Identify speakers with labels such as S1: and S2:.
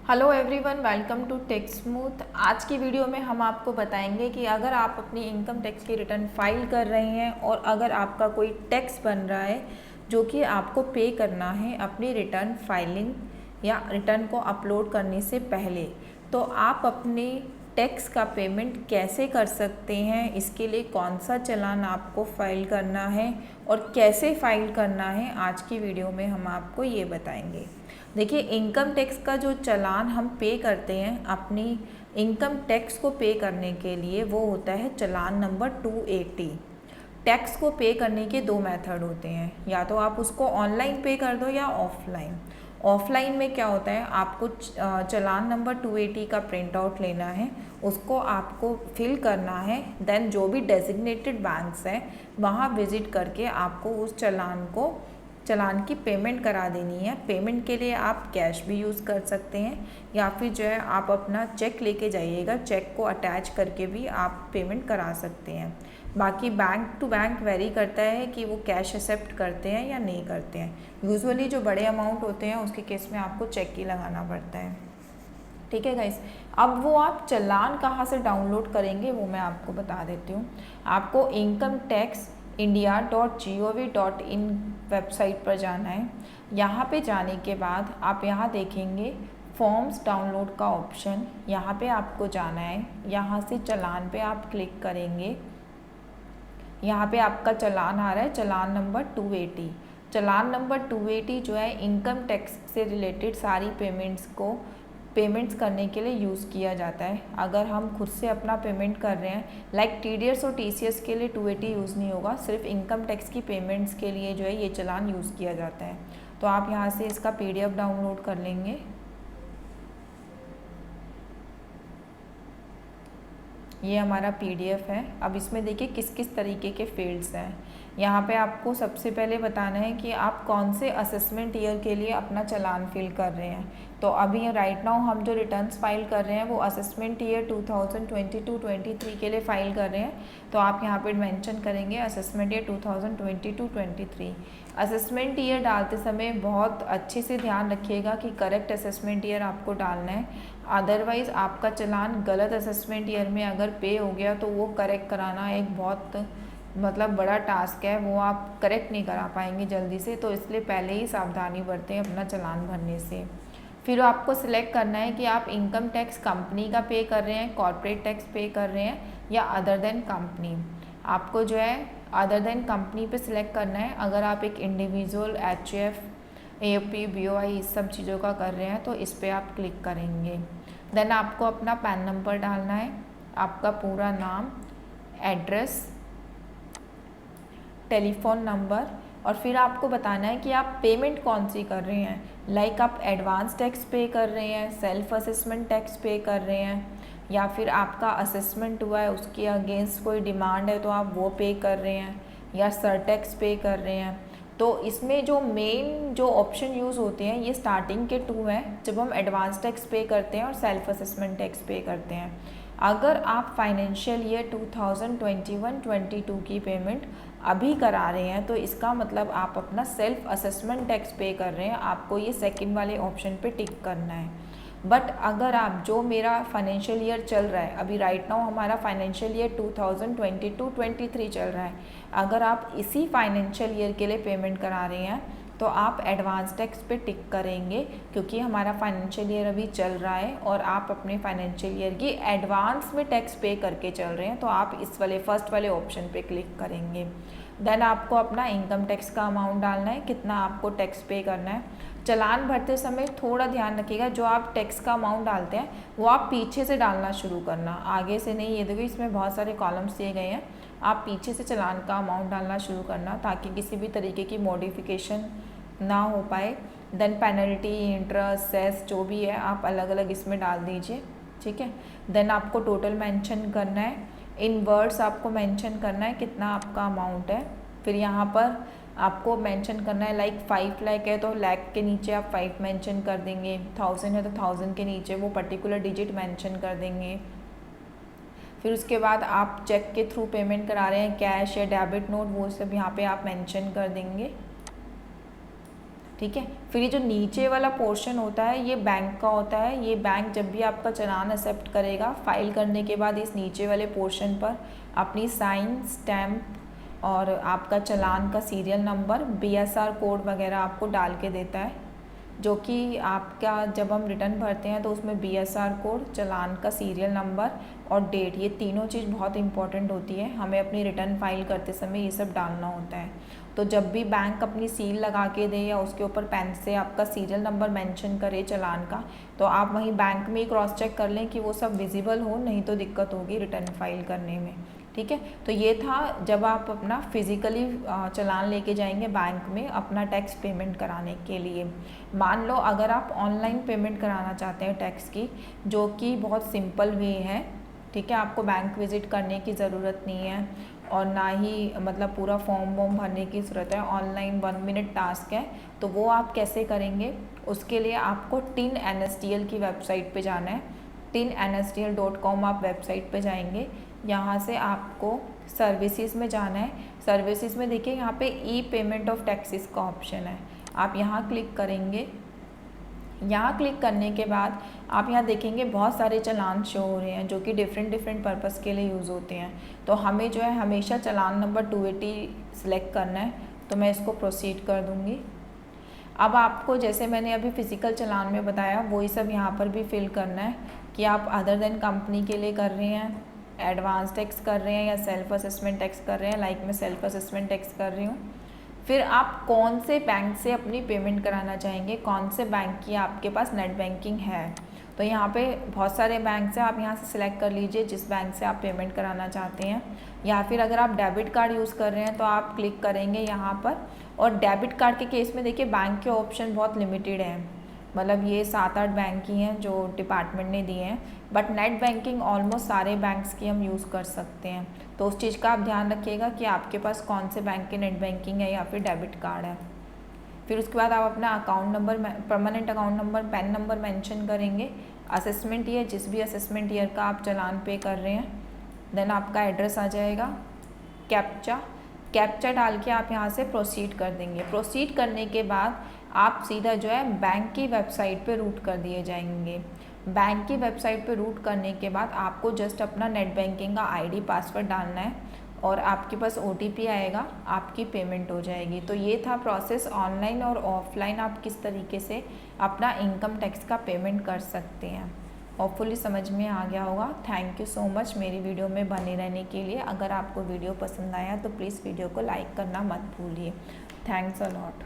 S1: Hello everyone, welcome to tax smooth. आज की video में हम आपको बताएंगे कि अगर आप अपनी इनकम टैक्स की रिटर्न फाइल कर रहे हैं और अगर आपका कोई टैक्स बन रहा है जो कि आपको पे करना है अपनी रिटर्न फाइलिंग या रिटर्न को अपलोड करने से पहले, तो आप अपने टैक्स का पेमेंट कैसे कर सकते हैं, इसके लिए कौन सा चालान आपको फ़ाइल करना है और कैसे फ़ाइल करना है, आज की वीडियो में हम आपको ये बताएंगे। देखिए, इनकम टैक्स का जो चालान हम पे करते हैं अपनी इनकम टैक्स को पे करने के लिए, वो होता है चालान नंबर 280। टैक्स को पे करने के दो मेथड होते हैं, या तो आप उसको ऑनलाइन पे कर दो या ऑफलाइन। ऑफलाइन में क्या होता है, आपको चालान नंबर 280 का प्रिंट आउट लेना है, उसको आपको फिल करना है, देन जो भी डेजिग्नेटेड बैंक्स हैं वहाँ विज़िट करके आपको उस चालान की पेमेंट करा देनी है। पेमेंट के लिए आप कैश भी यूज़ कर सकते हैं या फिर जो है आप अपना चेक लेके जाइएगा, चेक को अटैच करके भी आप पेमेंट करा सकते हैं। बाकी बैंक टू बैंक वेरी करता है कि वो कैश एक्सेप्ट करते हैं या नहीं करते हैं। यूजुअली जो बड़े अमाउंट होते हैं उसके केस में आपको चेक ही लगाना पड़ता है। ठीक है गाइस, अब वो आप चालान कहाँ से डाउनलोड करेंगे वो मैं आपको बता देती हूँ। आपको इनकम टैक्स india.gov.in वेबसाइट पर जाना है। यहाँ पे जाने के बाद आप यहाँ देखेंगे फॉर्म्स डाउनलोड का ऑप्शन, यहाँ पे आपको जाना है। यहाँ से चालान पे आप क्लिक करेंगे। यहाँ पे आपका चालान आ रहा है, चालान नंबर 280। चालान नंबर 280 जो है इनकम टैक्स से रिलेटेड सारी पेमेंट्स करने के लिए यूज़ किया जाता है। अगर हम खुद से अपना पेमेंट कर रहे हैं, लाइक टीडीएस और टीसीएस के लिए 280 यूज़ नहीं होगा, सिर्फ इनकम टैक्स की पेमेंट्स के लिए जो है ये चालान यूज़ किया जाता है। तो आप यहाँ से इसका पीडीएफ डाउनलोड कर लेंगे। ये हमारा पीडीएफ है। अब इसमें देखिए किस किस तरीके के फील्ड्स हैं। यहाँ पे आपको सबसे पहले बताना है कि आप कौन से असेसमेंट ईयर के लिए अपना चालान फिल कर रहे हैं। तो अभी राइट नाउ हम जो रिटर्न्स फाइल कर रहे हैं वो असेसमेंट ईयर 2022-23 के लिए फाइल कर रहे हैं। तो आप यहाँ पे मेंशन करेंगे असेसमेंट ईयर 2022-23। असेसमेंट ईयर डालते समय बहुत अच्छे से ध्यान रखिएगा कि करेक्ट असेसमेंट ईयर आपको डालना है। अदरवाइज़ आपका चालान गलत असेसमेंट ईयर में अगर पे हो गया तो वो करेक्ट कराना एक बहुत बड़ा टास्क है, वो आप करेक्ट नहीं करा पाएंगे जल्दी से। तो इसलिए पहले ही सावधानी बरतें अपना चालान भरने से। फिर आपको सिलेक्ट करना है कि आप इनकम टैक्स कंपनी का पे कर रहे हैं, कॉर्पोरेट टैक्स पे कर रहे हैं या अदर देन कंपनी। आपको जो है अदर देन कंपनी पे सिलेक्ट करना है। अगर आप एक इंडिविजुअल एचयूएफ, एओपी, बीओआई इस सब चीज़ों का कर रहे हैं तो इस पर आप क्लिक करेंगे। देन आपको अपना पैन नंबर डालना है, आपका पूरा नाम, एड्रेस, टेलीफोन नंबर, और फिर आपको बताना है कि आप पेमेंट कौन सी कर रहे हैं। लाइक आप एडवांस टैक्स पे कर रहे हैं, सेल्फ असेसमेंट टैक्स पे कर रहे हैं, या फिर आपका असेसमेंट हुआ है उसके अगेंस्ट कोई डिमांड है तो आप वो पे कर रहे हैं, या सर टैक्स पे कर रहे हैं। तो इसमें जो मेन जो ऑप्शन यूज़ होते हैं ये स्टार्टिंग के 2 हैं, जब हम एडवांस टैक्स पे करते हैं और सेल्फ असेसमेंट टैक्स पे करते हैं। अगर आप फाइनेंशियल ईयर 2021-22 की पेमेंट अभी करा रहे हैं तो इसका मतलब आप अपना सेल्फ असेसमेंट टैक्स पे कर रहे हैं, आपको ये सेकंड वाले ऑप्शन पे टिक करना है। बट अगर आप जो मेरा फाइनेंशियल ईयर चल रहा है अभी राइट नाउ हमारा फाइनेंशियल ईयर 2022-23 चल रहा है, अगर आप इसी फाइनेंशियल ईयर के लिए पेमेंट करा रहे हैं तो आप एडवांस टैक्स पे टिक करेंगे, क्योंकि हमारा फाइनेंशियल ईयर अभी चल रहा है और आप अपने फाइनेंशियल ईयर की एडवांस में टैक्स पे करके चल रहे हैं। तो आप इस वाले फर्स्ट वाले ऑप्शन पे क्लिक करेंगे। देन आपको अपना इनकम टैक्स का अमाउंट डालना है, कितना आपको टैक्स पे करना है। चालान भरते समय थोड़ा ध्यान रखिएगा, जो आप टैक्स का अमाउंट डालते हैं वो आप पीछे से डालना शुरू करना, आगे से नहीं। ये देखिए इसमें बहुत सारे कॉलम्स दिए गए हैं, आप पीछे से चालान का अमाउंट डालना शुरू करना ताकि किसी भी तरीके की मॉडिफिकेशन ना हो पाए। देन पेनल्टी, इंटरेस्ट, सेस जो भी है आप अलग अलग इसमें डाल दीजिए। ठीक है, देन आपको टोटल मेंशन करना है, इन वर्ड्स आपको मेंशन करना है कितना आपका अमाउंट है। फिर यहाँ पर आपको मेंशन करना है, लाइक 5 लाख है तो लाख के नीचे आप 5 मेंशन कर देंगे, 1000 है तो 1000 के नीचे वो पर्टिकुलर डिजिट मेंशन कर देंगे। फिर उसके बाद आप चेक के थ्रू पेमेंट करा रहे हैं, कैश या डेबिट नोट, वो सब यहाँ पे आप मेंशन कर देंगे। ठीक है। फिर ये जो नीचे वाला पोर्शन होता है ये बैंक का होता है। ये बैंक जब भी आपका चालान एक्सेप्ट करेगा, फाइल करने के बाद इस नीचे वाले पोर्शन पर अपनी साइन, स्टैम्प और आपका चालान का सीरियल नंबर, BSR कोड वगैरह आपको डाल के देता है, जो कि आपका जब हम रिटर्न भरते हैं तो उसमें BSR कोड, चालान का सीरियल नंबर और डेट, ये तीनों चीज़ बहुत इंपॉर्टेंट होती है। हमें अपनी रिटर्न फाइल करते समय ये सब डालना होता है। तो जब भी बैंक अपनी सील लगा के दे या उसके ऊपर पेन से आपका सीरियल नंबर मेंशन करे चालान का, तो आप वहीं बैंक में ही क्रॉस चेक कर लें कि वो सब विजिबल हो, नहीं तो दिक्कत होगी रिटर्न फाइल करने में। ठीक है। तो ये था जब आप अपना फिज़िकली चालान लेके जाएंगे बैंक में अपना टैक्स पेमेंट कराने के लिए। मान लो अगर आप ऑनलाइन पेमेंट कराना चाहते हैं टैक्स की, जो कि बहुत सिंपल वे है, ठीक है, आपको बैंक विज़िट करने की ज़रूरत नहीं है और ना ही मतलब पूरा फॉर्म वॉर्म भरने की ज़रूरत है, ऑनलाइन 1 मिनट टास्क है। तो वो आप कैसे करेंगे, उसके लिए आपको TIN NSDL की वेबसाइट पे जाना है। TINNSDL.com आप वेबसाइट पे जाएंगे। यहाँ से आपको सर्विसेज में जाना है। सर्विसेज में देखिए यहाँ पे ई पेमेंट ऑफ टैक्सेस का ऑप्शन है, आप यहाँ क्लिक करेंगे। यहाँ क्लिक करने के बाद आप यहाँ देखेंगे बहुत सारे चालान शो हो रहे हैं जो कि डिफरेंट पर्पज़ के लिए यूज़ होते हैं। तो हमें जो है हमेशा चालान नंबर 280 सिलेक्ट करना है, तो मैं इसको प्रोसीड कर दूँगी। अब आपको जैसे मैंने अभी फ़िज़िकल चालान में बताया वही सब यहाँ पर भी फिल करना है कि आप अदर देन कंपनी के लिए कर रहे हैं, एडवांस टैक्स कर रहे हैं या सेल्फ असेसमेंट टैक्स कर रहे हैं। लाइक मैं सेल्फ असेसमेंट टैक्स कर रही हूँ। फिर आप कौन से बैंक से अपनी पेमेंट कराना चाहेंगे, कौन से बैंक की आपके पास नेट बैंकिंग है। तो यहाँ पे बहुत सारे बैंक से आप यहाँ से सिलेक्ट कर लीजिए जिस बैंक से आप पेमेंट कराना चाहते हैं। या फिर अगर आप डेबिट कार्ड यूज़ कर रहे हैं तो आप क्लिक करेंगे यहाँ पर। और डेबिट कार्ड के केस में देखिए बैंक के ऑप्शन बहुत लिमिटेड हैं, मतलब ये 7-8 बैंक ही हैं जो डिपार्टमेंट ने दिए हैं, बट नेट बैंकिंग ऑलमोस्ट सारे बैंक्स की हम यूज़ कर सकते हैं। तो उस चीज़ का आप ध्यान रखिएगा कि आपके पास कौन से बैंक की नेट बैंकिंग है या फिर डेबिट कार्ड है। फिर उसके बाद आप अपना account number, permanent account number, pan number mention करेंगे। असेसमेंट ईयर, जिस भी असेसमेंट ईयर का आप चालान पे कर रहे हैं, देन आपका एड्रेस आ जाएगा, कैप्चा डाल के आप यहाँ से प्रोसीड कर देंगे। प्रोसीड करने के बाद आप सीधा जो है बैंक की वेबसाइट पे रूट कर दिए जाएंगे। बैंक की वेबसाइट पे रूट करने के बाद आपको जस्ट अपना नेट बैंकिंग का ID पासवर्ड डालना है और आपके पास OTP आएगा, आपकी पेमेंट हो जाएगी। तो ये था प्रोसेस, ऑनलाइन और ऑफलाइन आप किस तरीके से अपना इनकम टैक्स का पेमेंट कर सकते हैं। होपफुली समझ में आ गया होगा। थैंक यू सो मच मेरी वीडियो में बने रहने के लिए। अगर आपको वीडियो पसंद आया तो प्लीज़ वीडियो को लाइक करना मत भूलिए। Thanks a lot.